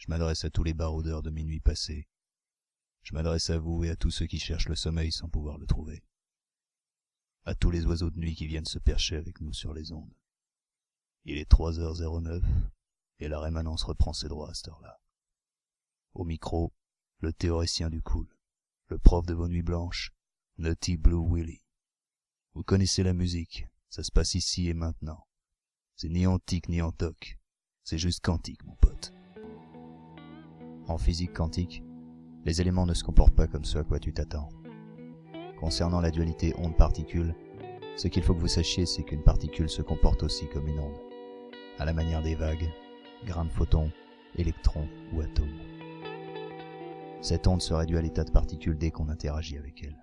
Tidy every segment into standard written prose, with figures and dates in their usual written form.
Je m'adresse à tous les baroudeurs de minuit passé. Je m'adresse à vous et à tous ceux qui cherchent le sommeil sans pouvoir le trouver. À tous les oiseaux de nuit qui viennent se percher avec nous sur les ondes. Il est 3h09 et la rémanence reprend ses droits à cette heure-là. Au micro, le théoricien du cool, le prof de vos nuits blanches, Nutty Blue Willy. Vous connaissez la musique, ça se passe ici et maintenant. C'est ni antique ni antoc, c'est juste quantique, mon pote. En physique quantique, les éléments ne se comportent pas comme ce à quoi tu t'attends. Concernant la dualité onde-particule, ce qu'il faut que vous sachiez, c'est qu'une particule se comporte aussi comme une onde, à la manière des vagues, grains de photons, électrons ou atomes. Cette onde se réduit à l'état de particule dès qu'on interagit avec elle.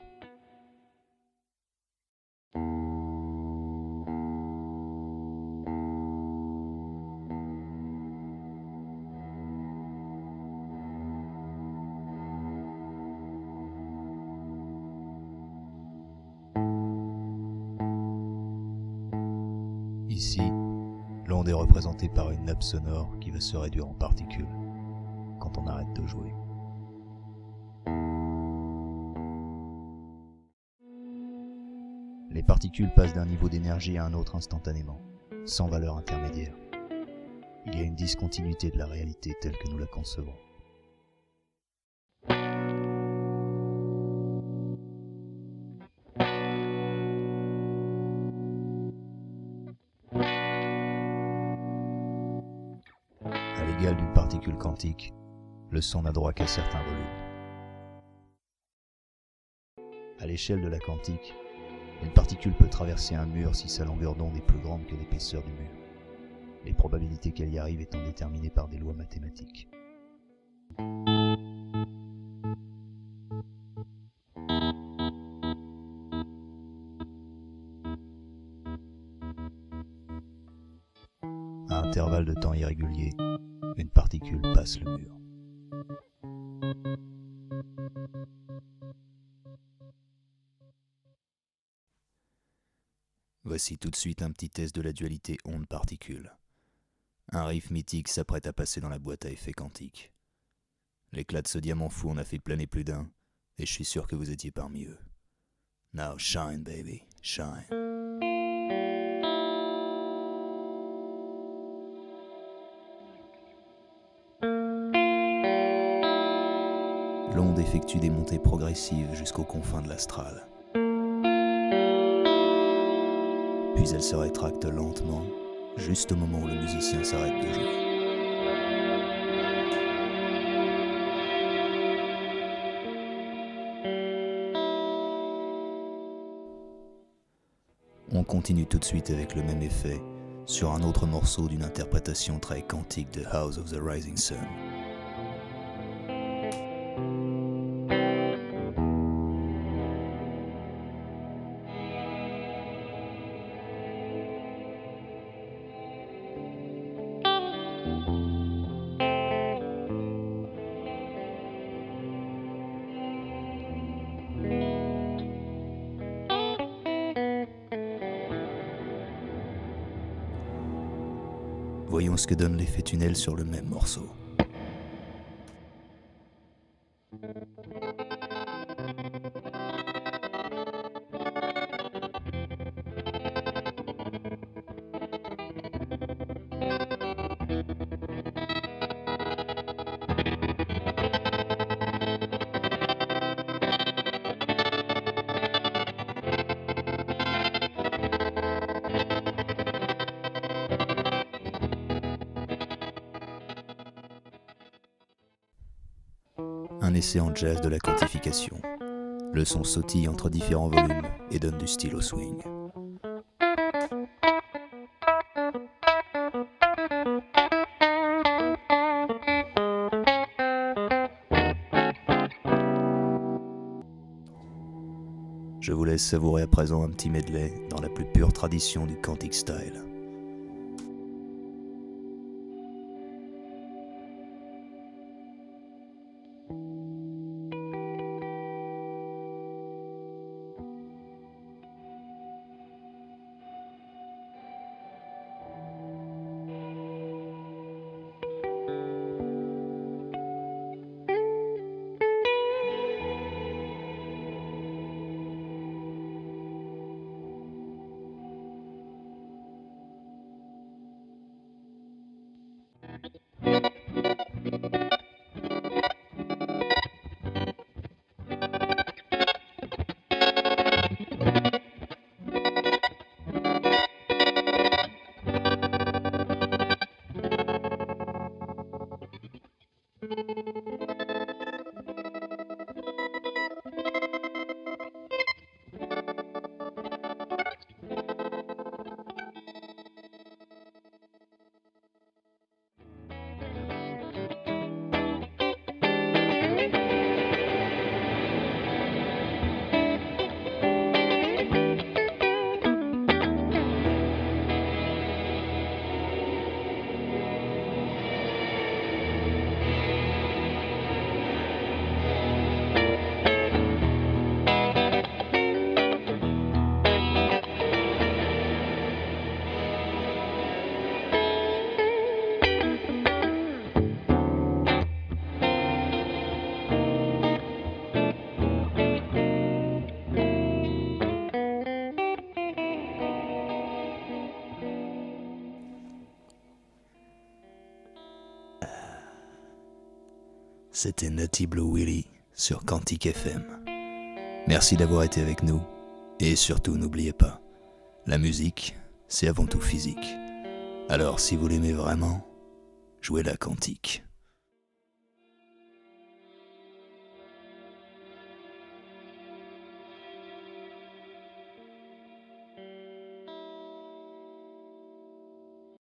Ici, l'onde est représentée par une nappe sonore qui va se réduire en particules quand on arrête de jouer. Les particules passent d'un niveau d'énergie à un autre instantanément, sans valeur intermédiaire. Il y a une discontinuité de la réalité telle que nous la concevons. À l'égal d'une particule quantique, le son n'a droit qu'à certains volumes. À l'échelle de la quantique, une particule peut traverser un mur si sa longueur d'onde est plus grande que l'épaisseur du mur, les probabilités qu'elle y arrive étant déterminées par des lois mathématiques. À intervalles de temps irréguliers, une particule passe le mur. Voici tout de suite un petit test de la dualité onde-particule. Un riff mythique s'apprête à passer dans la boîte à effets quantique. L'éclat de ce diamant fou en a fait planer plus d'un, et je suis sûr que vous étiez parmi eux. Now shine, baby, shine. L'onde effectue des montées progressives jusqu'aux confins de l'astral. Puis elle se rétracte lentement, juste au moment où le musicien s'arrête de jouer. On continue tout de suite avec le même effet sur un autre morceau d'une interprétation très quantique de House of the Rising Sun. Voyons ce que donne l'effet tunnel sur le même morceau. Un essai en jazz de la quantification. Le son sautille entre différents volumes et donne du style au swing. Je vous laisse savourer à présent un petit medley dans la plus pure tradition du Quantic Style. C'était Nutty Blue Willy sur Quantique FM. Merci d'avoir été avec nous, et surtout n'oubliez pas, la musique, c'est avant tout physique. Alors si vous l'aimez vraiment, jouez la Quantique.